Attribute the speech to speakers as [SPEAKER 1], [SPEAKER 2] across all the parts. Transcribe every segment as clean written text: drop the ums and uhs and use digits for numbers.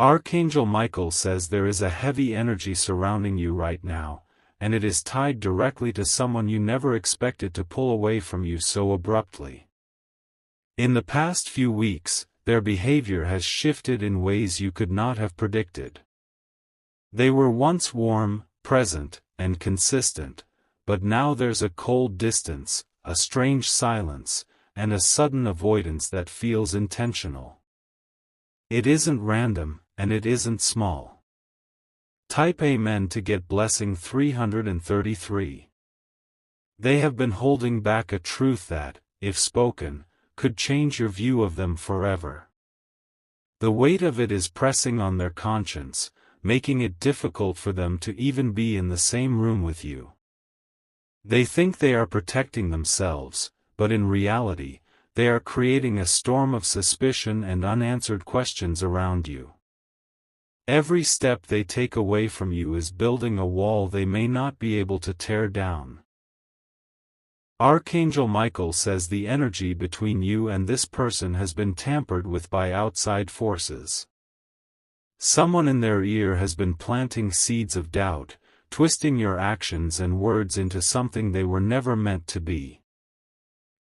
[SPEAKER 1] Archangel Michael says there is a heavy energy surrounding you right now, and it is tied directly to someone you never expected to pull away from you so abruptly. In the past few weeks, their behavior has shifted in ways you could not have predicted. They were once warm, present, and consistent, but now there's a cold distance, a strange silence, and a sudden avoidance that feels intentional. It isn't random, and it isn't small. Type Amen to get blessing 333. They have been holding back a truth that, if spoken, could change your view of them forever. The weight of it is pressing on their conscience, making it difficult for them to even be in the same room with you. They think they are protecting themselves, but in reality, they are creating a storm of suspicion and unanswered questions around you. Every step they take away from you is building a wall they may not be able to tear down. Archangel Michael says the energy between you and this person has been tampered with by outside forces. Someone in their ear has been planting seeds of doubt, twisting your actions and words into something they were never meant to be.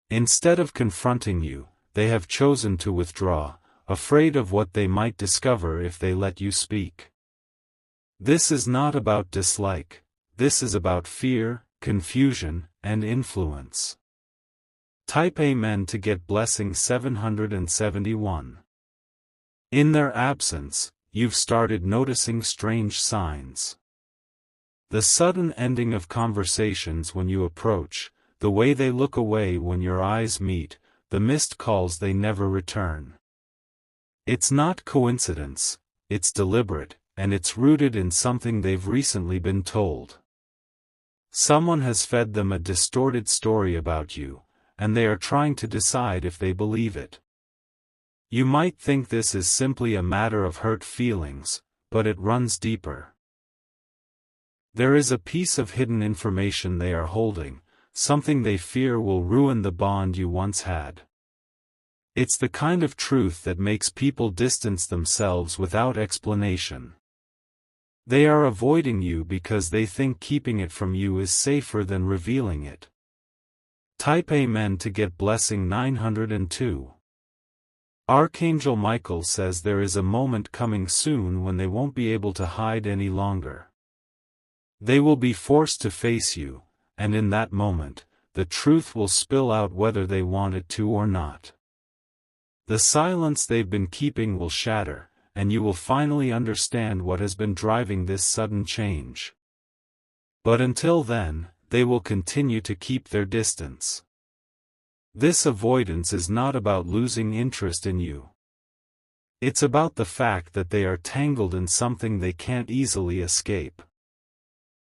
[SPEAKER 1] Instead of confronting you, they have chosen to withdraw, afraid of what they might discover if they let you speak. This is not about dislike, this is about fear, confusion, and influence. Type Amen to get blessing 771. In their absence, you've started noticing strange signs. The sudden ending of conversations when you approach, the way they look away when your eyes meet, the missed calls they never return. It's not coincidence, it's deliberate, and it's rooted in something they've recently been told. Someone has fed them a distorted story about you, and they are trying to decide if they believe it. You might think this is simply a matter of hurt feelings, but it runs deeper. There is a piece of hidden information they are holding, something they fear will ruin the bond you once had. It's the kind of truth that makes people distance themselves without explanation. They are avoiding you because they think keeping it from you is safer than revealing it. Type Amen to get blessing 902. Archangel Michael says there is a moment coming soon when they won't be able to hide any longer. They will be forced to face you, and in that moment, the truth will spill out whether they want it to or not. The silence they've been keeping will shatter, and you will finally understand what has been driving this sudden change. But until then, they will continue to keep their distance. This avoidance is not about losing interest in you. It's about the fact that they are tangled in something they can't easily escape.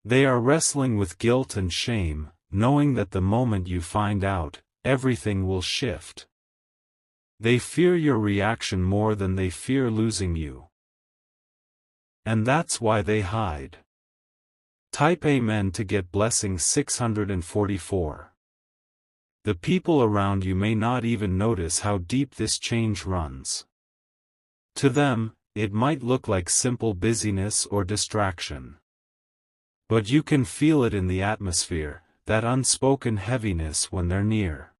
[SPEAKER 1] They are wrestling with guilt and shame, knowing that the moment you find out, everything will shift. They fear your reaction more than they fear losing you. And that's why they hide. Type Amen to get blessing 644. The people around you may not even notice how deep this change runs. To them, it might look like simple busyness or distraction. But you can feel it in the atmosphere, that unspoken heaviness when they're near.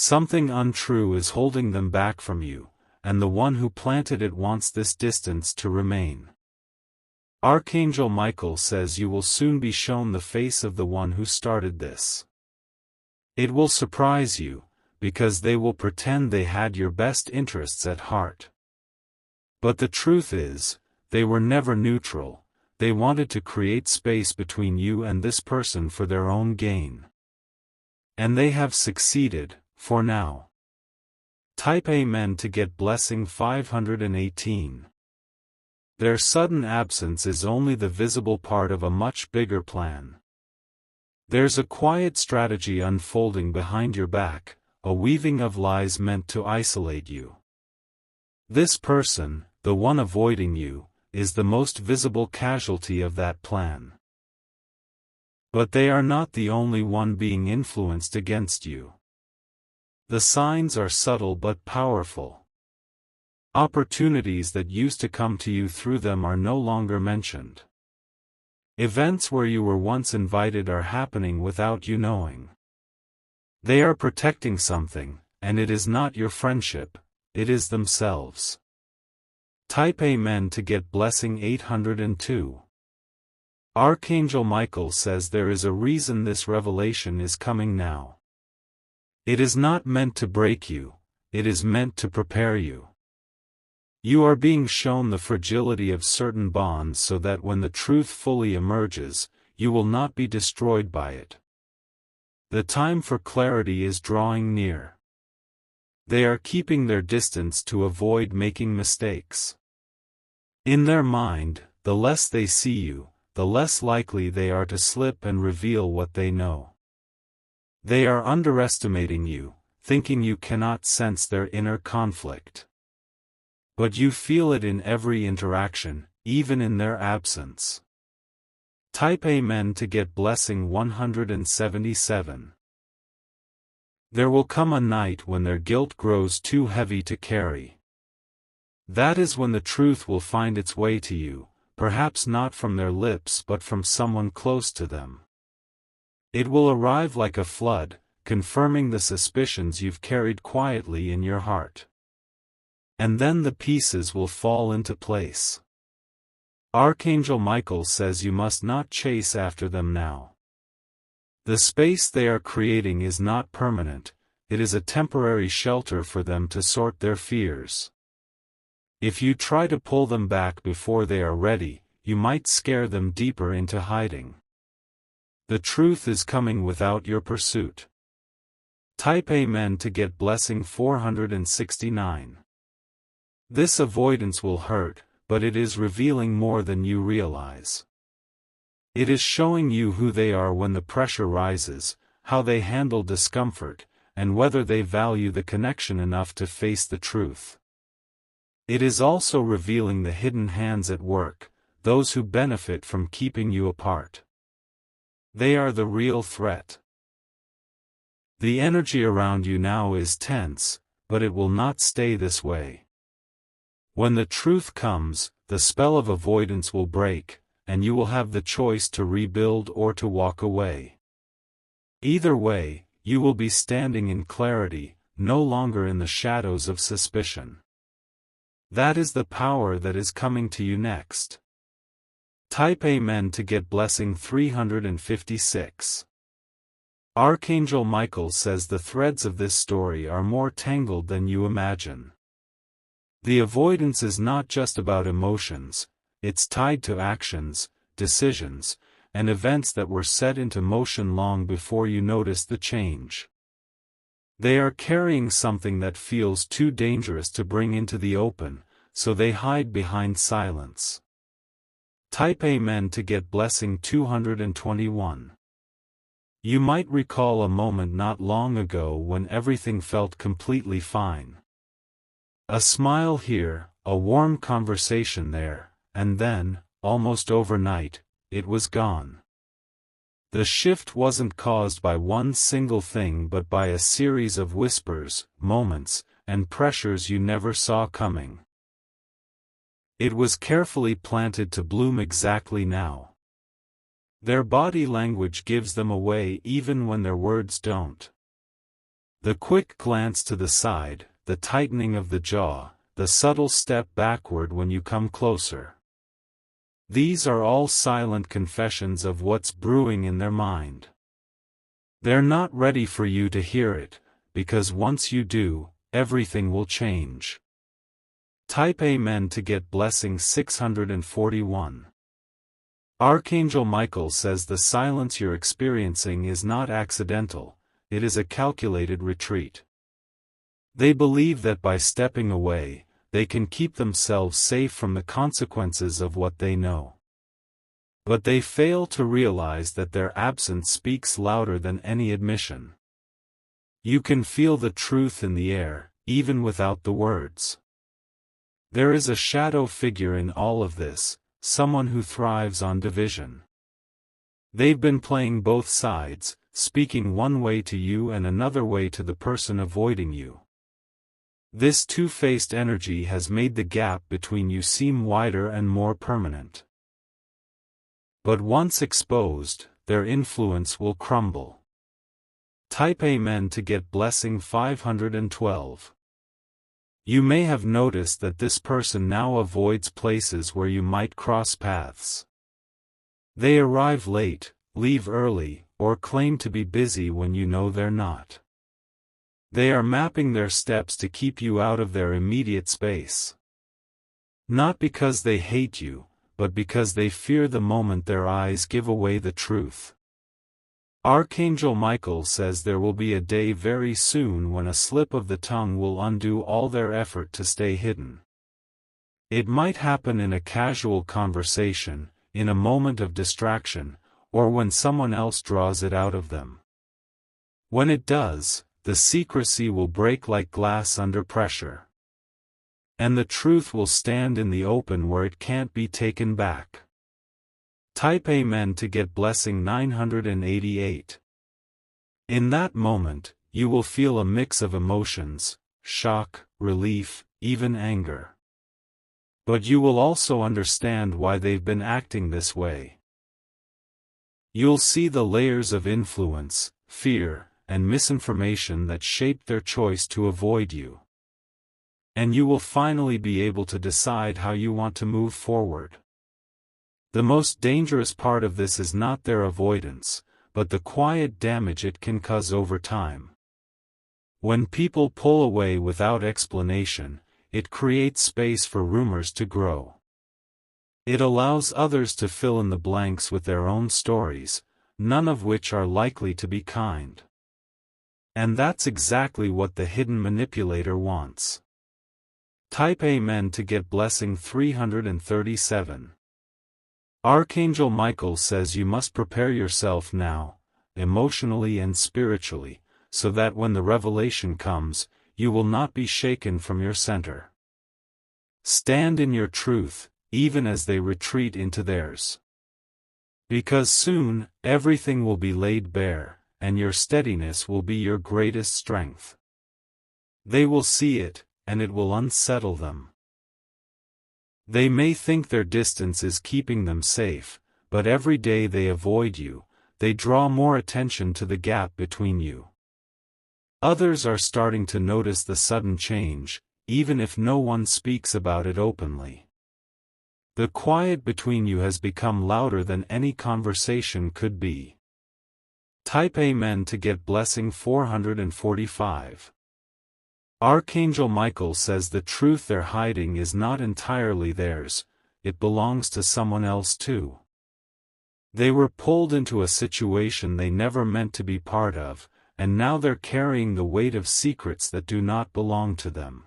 [SPEAKER 1] Something untrue is holding them back from you, and the one who planted it wants this distance to remain. Archangel Michael says you will soon be shown the face of the one who started this. It will surprise you, because they will pretend they had your best interests at heart. But the truth is, they were never neutral, they wanted to create space between you and this person for their own gain. And they have succeeded, for now. Type Amen to get blessing 518. Their sudden absence is only the visible part of a much bigger plan. There's a quiet strategy unfolding behind your back, a weaving of lies meant to isolate you. This person, the one avoiding you, is the most visible casualty of that plan. But they are not the only one being influenced against you. The signs are subtle but powerful. Opportunities that used to come to you through them are no longer mentioned. Events where you were once invited are happening without you knowing. They are protecting something, and it is not your friendship, it is themselves. Type Amen to get blessing 802. Archangel Michael says there is a reason this revelation is coming now. It is not meant to break you, it is meant to prepare you. You are being shown the fragility of certain bonds so that when the truth fully emerges, you will not be destroyed by it. The time for clarity is drawing near. They are keeping their distance to avoid making mistakes. In their mind, the less they see you, the less likely they are to slip and reveal what they know. They are underestimating you, thinking you cannot sense their inner conflict. But you feel it in every interaction, even in their absence. Type Amen to get blessing 177. There will come a night when their guilt grows too heavy to carry. That is when the truth will find its way to you, perhaps not from their lips but from someone close to them. It will arrive like a flood, confirming the suspicions you've carried quietly in your heart. And then the pieces will fall into place. Archangel Michael says you must not chase after them now. The space they are creating is not permanent, it is a temporary shelter for them to sort their fears. If you try to pull them back before they are ready, you might scare them deeper into hiding. The truth is coming without your pursuit. Type Amen to get blessing 469. This avoidance will hurt, but it is revealing more than you realize. It is showing you who they are when the pressure rises, how they handle discomfort, and whether they value the connection enough to face the truth. It is also revealing the hidden hands at work, those who benefit from keeping you apart. They are the real threat. The energy around you now is tense, but it will not stay this way. When the truth comes, the spell of avoidance will break, and you will have the choice to rebuild or to walk away. Either way, you will be standing in clarity, no longer in the shadows of suspicion. That is the power that is coming to you next. Type Amen to get blessing 356. Archangel Michael says the threads of this story are more tangled than you imagine. The avoidance is not just about emotions, it's tied to actions, decisions, and events that were set into motion long before you noticed the change. They are carrying something that feels too dangerous to bring into the open, so they hide behind silence. Type Amen to get blessing 221. You might recall a moment not long ago when everything felt completely fine. A smile here, a warm conversation there, and then, almost overnight, it was gone. The shift wasn't caused by one single thing but by a series of whispers, moments, and pressures you never saw coming. It was carefully planted to bloom exactly now. Their body language gives them away even when their words don't. The quick glance to the side, the tightening of the jaw, the subtle step backward when you come closer. These are all silent confessions of what's brewing in their mind. They're not ready for you to hear it, because once you do, everything will change. Type Amen to get blessing 641. Archangel Michael says the silence you're experiencing is not accidental, it is a calculated retreat. They believe that by stepping away, they can keep themselves safe from the consequences of what they know. But they fail to realize that their absence speaks louder than any admission. You can feel the truth in the air, even without the words. There is a shadow figure in all of this, someone who thrives on division. They've been playing both sides, speaking one way to you and another way to the person avoiding you. This two-faced energy has made the gap between you seem wider and more permanent. But once exposed, their influence will crumble. Type Amen to get blessing 512. You may have noticed that this person now avoids places where you might cross paths. They arrive late, leave early, or claim to be busy when you know they're not. They are mapping their steps to keep you out of their immediate space. Not because they hate you, but because they fear the moment their eyes give away the truth. Archangel Michael says there will be a day very soon when a slip of the tongue will undo all their effort to stay hidden. It might happen in a casual conversation, in a moment of distraction, or when someone else draws it out of them. When it does, the secrecy will break like glass under pressure. And the truth will stand in the open where it can't be taken back. Type Amen to get blessing 988. In that moment, you will feel a mix of emotions, shock, relief, even anger. But you will also understand why they've been acting this way. You'll see the layers of influence, fear, and misinformation that shaped their choice to avoid you. And you will finally be able to decide how you want to move forward. The most dangerous part of this is not their avoidance, but the quiet damage it can cause over time. When people pull away without explanation, it creates space for rumors to grow. It allows others to fill in the blanks with their own stories, none of which are likely to be kind. And that's exactly what the hidden manipulator wants. Type Amen to get blessing 337. Archangel Michael says you must prepare yourself now, emotionally and spiritually, so that when the revelation comes, you will not be shaken from your center. Stand in your truth, even as they retreat into theirs. Because soon, everything will be laid bare, and your steadiness will be your greatest strength. They will see it, and it will unsettle them. They may think their distance is keeping them safe, but every day they avoid you, they draw more attention to the gap between you. Others are starting to notice the sudden change, even if no one speaks about it openly. The quiet between you has become louder than any conversation could be. Type Amen to get blessing 445. Archangel Michael says the truth they're hiding is not entirely theirs, it belongs to someone else too. They were pulled into a situation they never meant to be part of, and now they're carrying the weight of secrets that do not belong to them.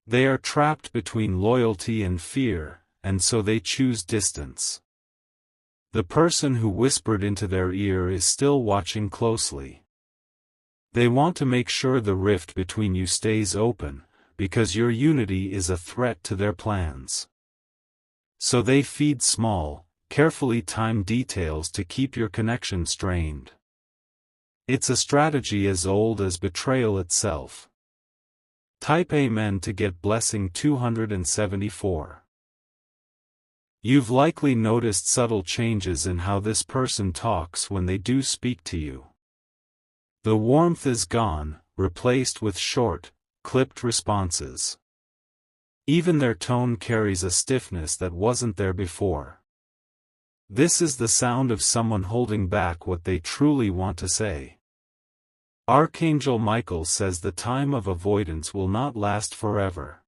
[SPEAKER 1] They are trapped between loyalty and fear, and so they choose distance. The person who whispered into their ear is still watching closely. They want to make sure the rift between you stays open, because your unity is a threat to their plans. So they feed small, carefully timed details to keep your connection strained. It's a strategy as old as betrayal itself. Type Amen to get blessing 274. You've likely noticed subtle changes in how this person talks when they do speak to you. The warmth is gone, replaced with short, clipped responses. Even their tone carries a stiffness that wasn't there before. This is the sound of someone holding back what they truly want to say. Archangel Michael says the time of avoidance will not last forever.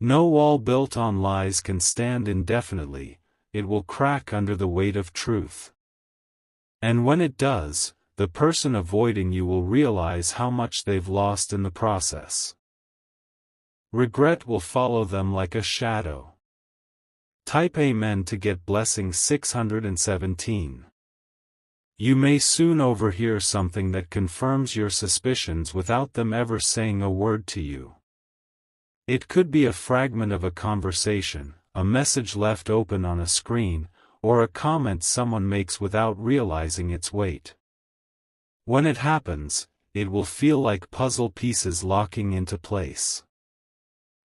[SPEAKER 1] No wall built on lies can stand indefinitely, it will crack under the weight of truth. And when it does, the person avoiding you will realize how much they've lost in the process. Regret will follow them like a shadow. Type Amen to get blessing 617. You may soon overhear something that confirms your suspicions without them ever saying a word to you. It could be a fragment of a conversation, a message left open on a screen, or a comment someone makes without realizing its weight. When it happens, it will feel like puzzle pieces locking into place.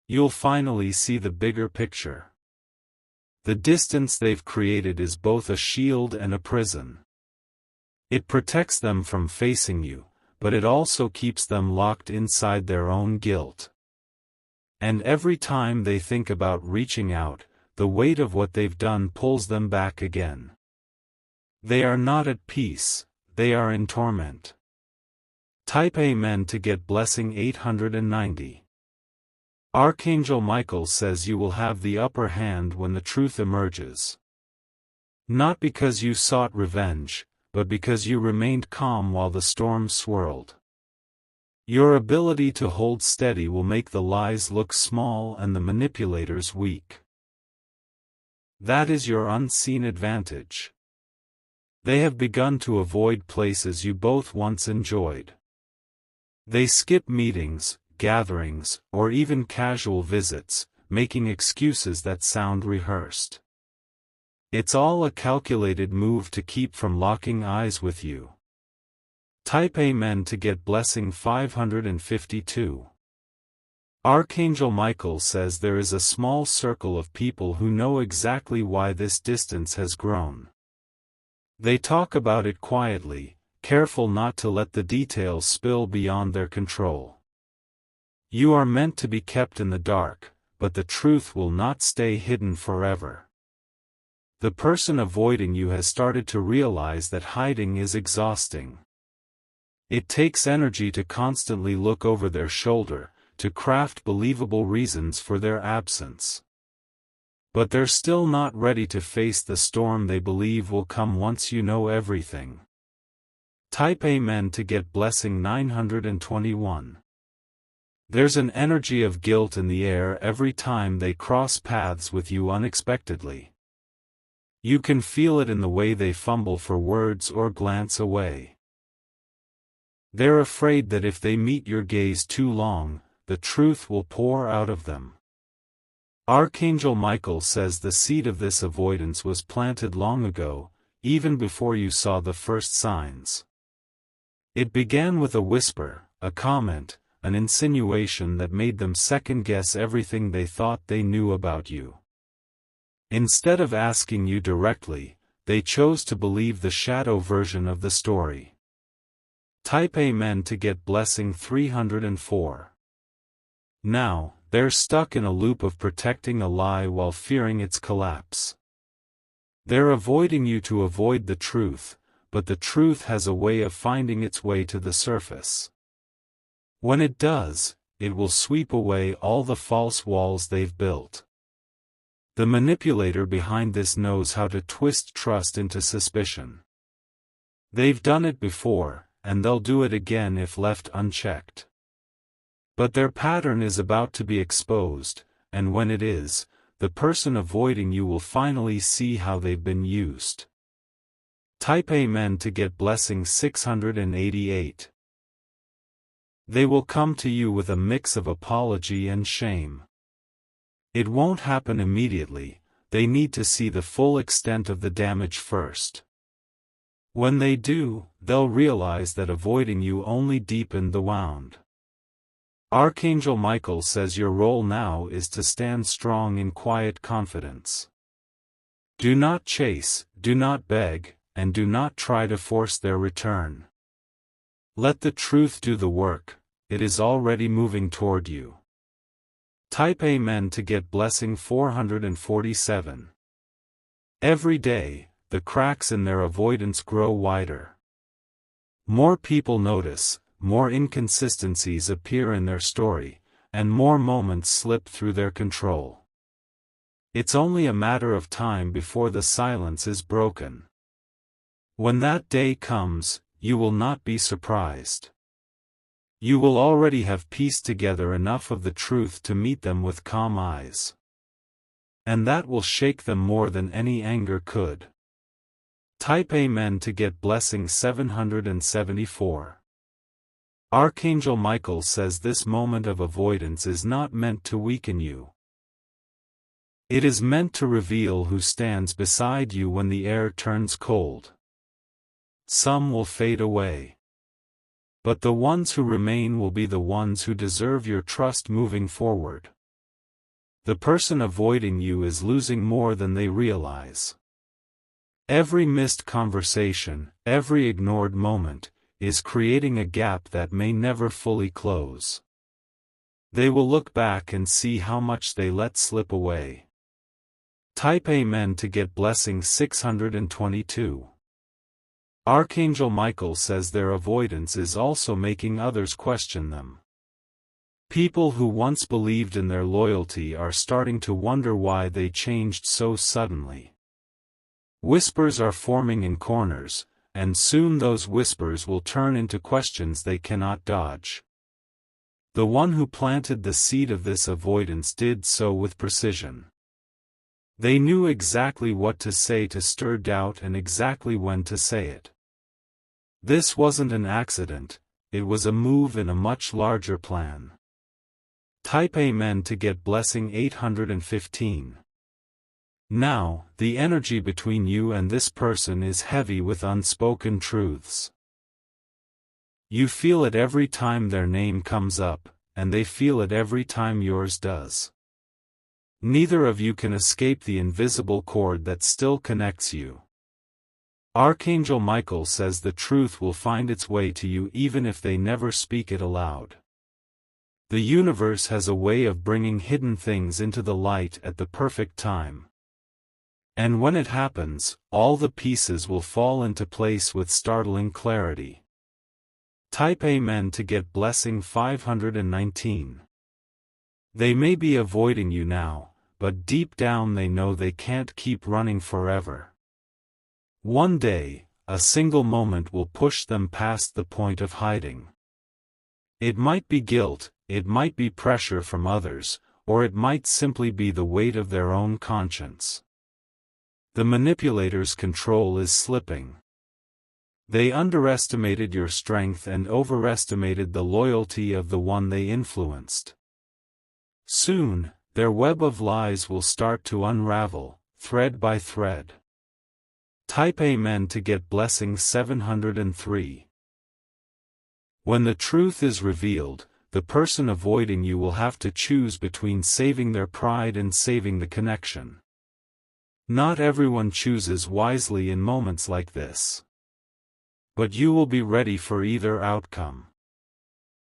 [SPEAKER 1] You'll finally see the bigger picture. The distance they've created is both a shield and a prison. It protects them from facing you, but it also keeps them locked inside their own guilt. And every time they think about reaching out, the weight of what they've done pulls them back again. They are not at peace, they are in torment. Type Amen to get blessing 890. Archangel Michael says you will have the upper hand when the truth emerges. Not because you sought revenge, but because you remained calm while the storm swirled. Your ability to hold steady will make the lies look small and the manipulators weak. That is your unseen advantage. They have begun to avoid places you both once enjoyed. They skip meetings, gatherings, or even casual visits, making excuses that sound rehearsed. It's all a calculated move to keep from locking eyes with you. Type Amen to get blessing 552. Archangel Michael says there is a small circle of people who know exactly why this distance has grown. They talk about it quietly, careful not to let the details spill beyond their control. You are meant to be kept in the dark, but the truth will not stay hidden forever. The person avoiding you has started to realize that hiding is exhausting. It takes energy to constantly look over their shoulder, to craft believable reasons for their absence. But they're still not ready to face the storm they believe will come once you know everything. Type Amen to get blessing 921. There's an energy of guilt in the air every time they cross paths with you unexpectedly. You can feel it in the way they fumble for words or glance away. They're afraid that if they meet your gaze too long, the truth will pour out of them. Archangel Michael says the seed of this avoidance was planted long ago, even before you saw the first signs. It began with a whisper, a comment, an insinuation that made them second-guess everything they thought they knew about you. Instead of asking you directly, they chose to believe the shadow version of the story. Type Amen to get blessing 304. Now, they're stuck in a loop of protecting a lie while fearing its collapse. They're avoiding you to avoid the truth, but the truth has a way of finding its way to the surface. When it does, it will sweep away all the false walls they've built. The manipulator behind this knows how to twist trust into suspicion. They've done it before, and they'll do it again if left unchecked. But their pattern is about to be exposed, and when it is, the person avoiding you will finally see how they've been used. Type Amen to get blessing 688. They will come to you with a mix of apology and shame. It won't happen immediately, they need to see the full extent of the damage first. When they do, they'll realize that avoiding you only deepened the wound. Archangel Michael says your role now is to stand strong in quiet confidence. Do not chase, do not beg, and do not try to force their return. Let the truth do the work, it is already moving toward you. Type Amen to get blessing 447. Every day, the cracks in their avoidance grow wider. More people notice, more inconsistencies appear in their story, and more moments slip through their control. It's only a matter of time before the silence is broken. When that day comes, you will not be surprised. You will already have pieced together enough of the truth to meet them with calm eyes. And that will shake them more than any anger could. Type Amen to get blessing 774. Archangel Michael says this moment of avoidance is not meant to weaken you. It is meant to reveal who stands beside you when the air turns cold. Some will fade away. But the ones who remain will be the ones who deserve your trust moving forward. The person avoiding you is losing more than they realize. Every missed conversation, every ignored moment, is creating a gap that may never fully close. They will look back and see how much they let slip away. Type Amen to get blessing 622. Archangel Michael says their avoidance is also making others question them. People who once believed in their loyalty are starting to wonder why they changed so suddenly. Whispers are forming in corners, and soon those whispers will turn into questions they cannot dodge. The one who planted the seed of this avoidance did so with precision. They knew exactly what to say to stir doubt and exactly when to say it. This wasn't an accident, it was a move in a much larger plan. Type Amen to get blessing 815. Now, the energy between you and this person is heavy with unspoken truths. You feel it every time their name comes up, and they feel it every time yours does. Neither of you can escape the invisible cord that still connects you. Archangel Michael says the truth will find its way to you even if they never speak it aloud. The universe has a way of bringing hidden things into the light at the perfect time. And when it happens, all the pieces will fall into place with startling clarity. Type Amen to get blessing 519. They may be avoiding you now, but deep down they know they can't keep running forever. One day, a single moment will push them past the point of hiding. It might be guilt, it might be pressure from others, or it might simply be the weight of their own conscience. The manipulator's control is slipping. They underestimated your strength and overestimated the loyalty of the one they influenced. Soon, their web of lies will start to unravel, thread by thread. Type Amen to get blessing 703. When the truth is revealed, the person avoiding you will have to choose between saving their pride and saving the connection. Not everyone chooses wisely in moments like this. But you will be ready for either outcome.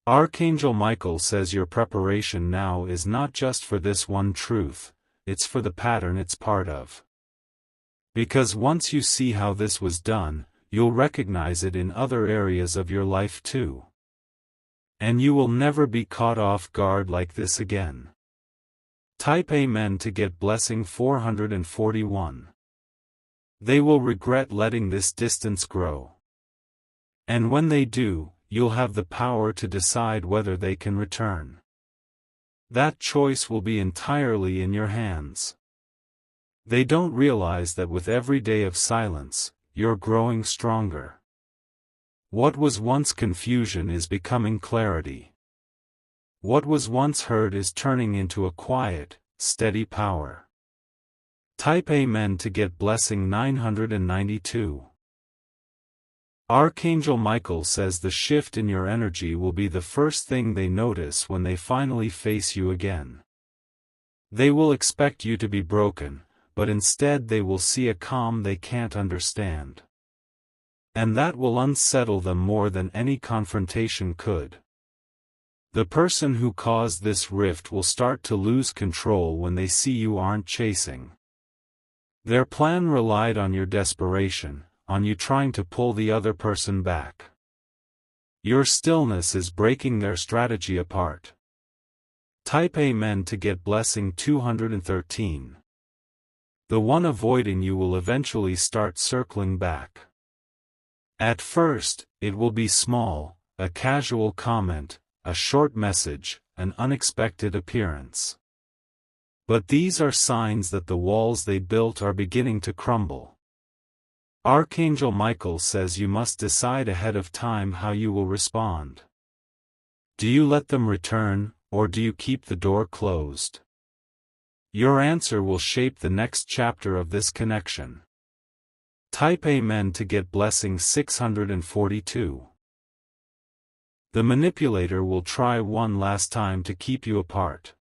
[SPEAKER 1] Archangel Michael says your preparation now is not just for this one truth, it's for the pattern it's part of. Because once you see how this was done, you'll recognize it in other areas of your life too. And you will never be caught off guard like this again. Type Amen to get blessing 441. They will regret letting this distance grow. And when they do, you'll have the power to decide whether they can return. That choice will be entirely in your hands. They don't realize that with every day of silence, you're growing stronger. What was once confusion is becoming clarity. What was once heard is turning into a quiet, steady power. Type Amen to get blessing 992. Archangel Michael says the shift in your energy will be the first thing they notice when they finally face you again. They will expect you to be broken, but instead they will see a calm they can't understand. And that will unsettle them more than any confrontation could. The person who caused this rift will start to lose control when they see you aren't chasing. Their plan relied on your desperation, on you trying to pull the other person back. Your stillness is breaking their strategy apart. Type Amen to get blessing 213. The one avoiding you will eventually start circling back. At first, it will be small, a casual comment, a short message, an unexpected appearance. But these are signs that the walls they built are beginning to crumble. Archangel Michael says you must decide ahead of time how you will respond. Do you let them return, or do you keep the door closed? Your answer will shape the next chapter of this connection. Type Amen to get blessing 642. The manipulator will try one last time to keep you apart.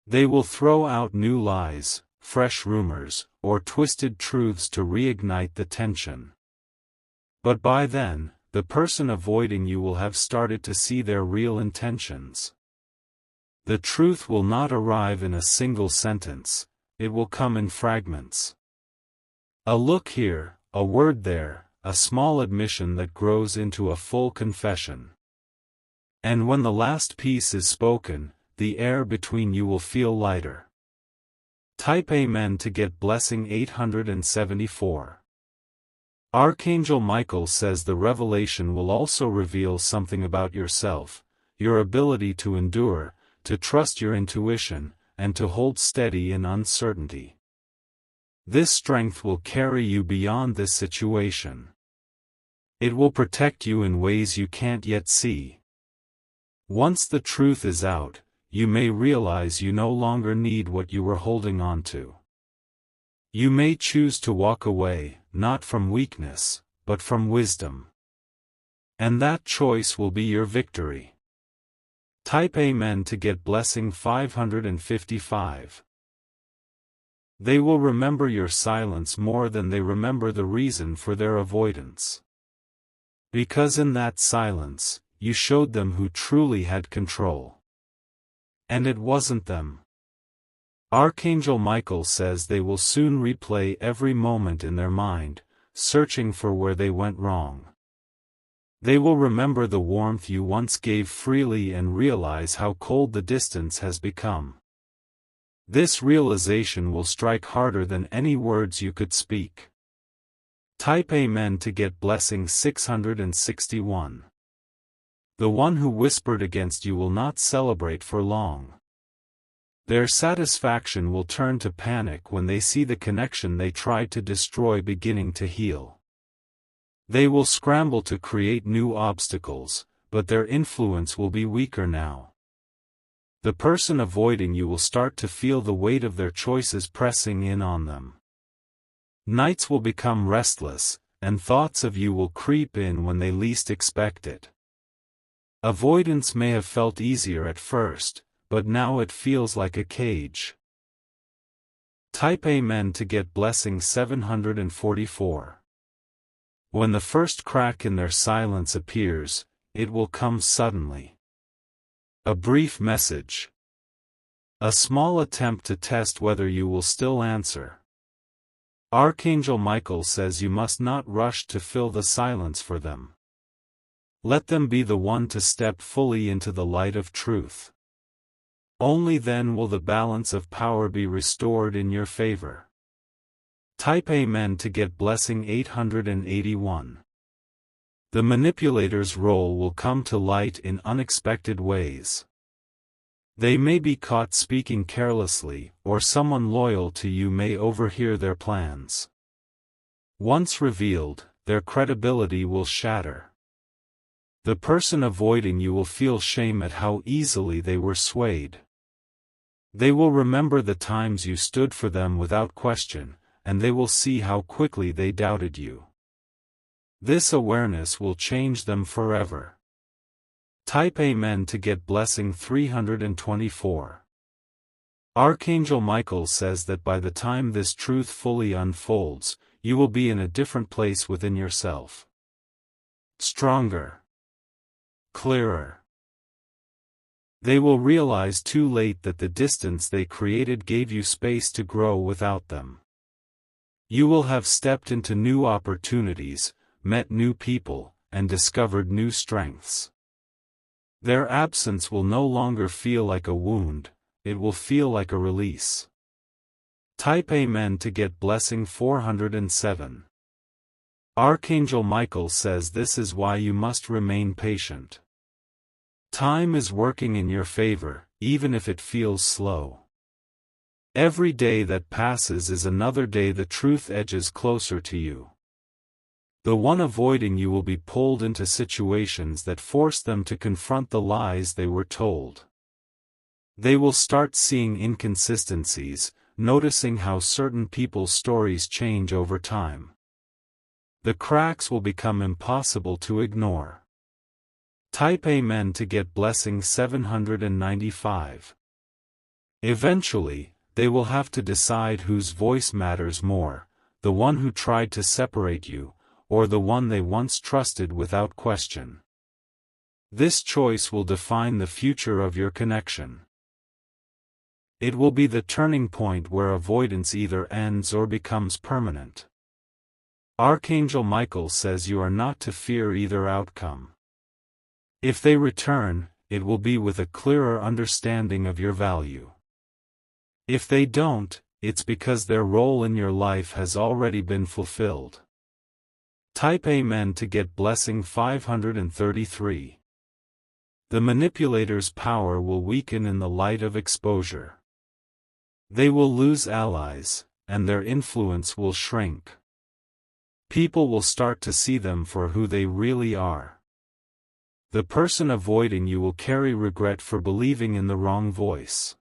[SPEAKER 1] They will throw out new lies, fresh rumors, or twisted truths to reignite the tension. But by then, the person avoiding you will have started to see their real intentions. The truth will not arrive in a single sentence, it will come in fragments. A look here, a word there, a small admission that grows into a full confession. And when the last piece is spoken, the air between you will feel lighter. Type Amen to get blessing 874. Archangel Michael says the revelation will also reveal something about yourself, your ability to endure, to trust your intuition, and to hold steady in uncertainty. This strength will carry you beyond this situation. It will protect you in ways you can't yet see. Once the truth is out, you may realize you no longer need what you were holding on to. You may choose to walk away, not from weakness, but from wisdom. And that choice will be your victory. Type Amen to get blessing 555. They will remember your silence more than they remember the reason for their avoidance. Because in that silence, you showed them who truly had control. And it wasn't them. Archangel Michael says they will soon replay every moment in their mind, searching for where they went wrong. They will remember the warmth you once gave freely and realize how cold the distance has become. This realization will strike harder than any words you could speak. Type Amen to get blessing 661. The one who whispered against you will not celebrate for long. Their satisfaction will turn to panic when they see the connection they tried to destroy beginning to heal. They will scramble to create new obstacles, but their influence will be weaker now. The person avoiding you will start to feel the weight of their choices pressing in on them. Nights will become restless, and thoughts of you will creep in when they least expect it. Avoidance may have felt easier at first, but now it feels like a cage. Type Amen to get blessing 744. When the first crack in their silence appears, it will come suddenly. A brief message. A small attempt to test whether you will still answer. Archangel Michael says you must not rush to fill the silence for them. Let them be the one to step fully into the light of truth. Only then will the balance of power be restored in your favor. Type Amen to get blessing 881. The manipulator's role will come to light in unexpected ways. They may be caught speaking carelessly, or someone loyal to you may overhear their plans. Once revealed, their credibility will shatter. The person avoiding you will feel shame at how easily they were swayed. They will remember the times you stood for them without question, and they will see how quickly they doubted you. This awareness will change them forever. Type Amen to get blessing 324. Archangel Michael says that by the time this truth fully unfolds, you will be in a different place within yourself. Stronger. Clearer. They will realize too late that the distance they created gave you space to grow without them. You will have stepped into new opportunities, met new people, and discovered new strengths. Their absence will no longer feel like a wound, it will feel like a release. Type Amen to get blessing 407. Archangel Michael says this is why you must remain patient. Time is working in your favor, even if it feels slow. Every day that passes is another day the truth edges closer to you. The one avoiding you will be pulled into situations that force them to confront the lies they were told. They will start seeing inconsistencies, noticing how certain people's stories change over time. The cracks will become impossible to ignore. Type Amen to get blessing 795. Eventually, they will have to decide whose voice matters more, the one who tried to separate you, or the one they once trusted without question. This choice will define the future of your connection. It will be the turning point where avoidance either ends or becomes permanent. Archangel Michael says you are not to fear either outcome. If they return, it will be with a clearer understanding of your value. If they don't, it's because their role in your life has already been fulfilled. Type Amen to get blessing 533. The manipulator's power will weaken in the light of exposure. They will lose allies, and their influence will shrink. People will start to see them for who they really are. The person avoiding you will carry regret for believing in the wrong voice.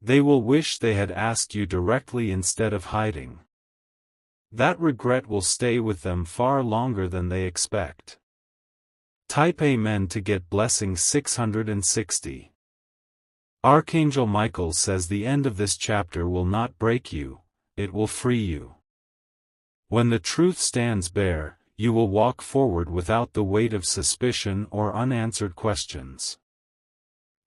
[SPEAKER 1] They will wish they had asked you directly instead of hiding. That regret will stay with them far longer than they expect. Type Amen to get blessing 660. Archangel Michael says the end of this chapter will not break you, it will free you. When the truth stands bare, you will walk forward without the weight of suspicion or unanswered questions.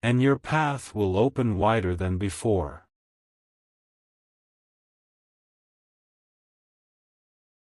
[SPEAKER 1] And your path will open wider than before.